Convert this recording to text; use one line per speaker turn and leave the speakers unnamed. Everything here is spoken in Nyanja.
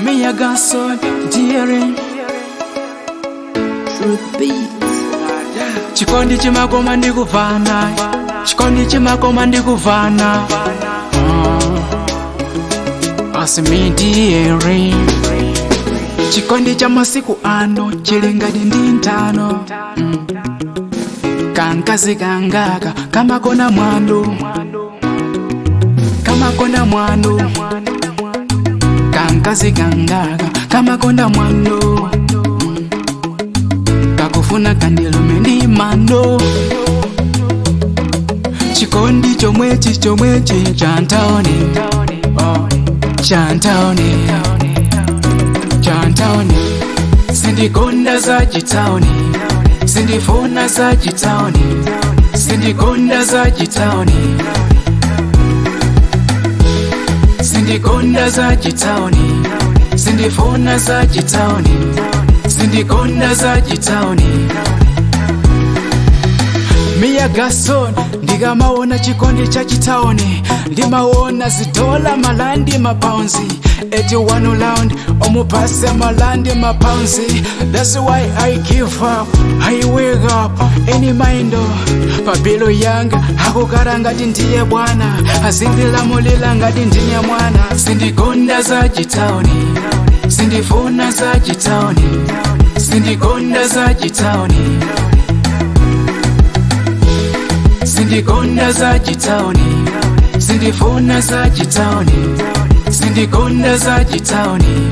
Me a got so dearing.
Truth beats.
Chikondi chimakoma ndikuvana. Chikondi chimakoma ndikuvana. Asimi dearing. Chikondi cha masiku ano chilingadi ndi ntano. Kankazi kangaka kamakona mwandu. Kamakona mwandu. Kankazi kangaka kamakonda mwandu. Kakufuna kandilume ndi mando. Chikondi chomwechi chantaoni. Chantaoni. Chantaoni. Sindikonda za chitaoni. Sindifuna za chitaoni. Sindikonda za chitaoni. Sindikonda za chitaoni. Sindifuna za chitaoni. Sindikonda za chitaoni. Mia gason ndigamaona chikondi cha chitaoni. Ndimaona zidola malandi mapounds. 81 round omupase malandi mapounds. That's why I give up, I wake up any mind. Pabilo yanga hakukara ngati ndiye bwana. Azindilamulila ngati ndine mwana. Sindikonda za chitaoni. Sindifuna za chitaoni. Sindikonda za chitaoni. Sindikonda za chitaoni. Sindifuna za chitaoni. Sindikonda za chitaoni.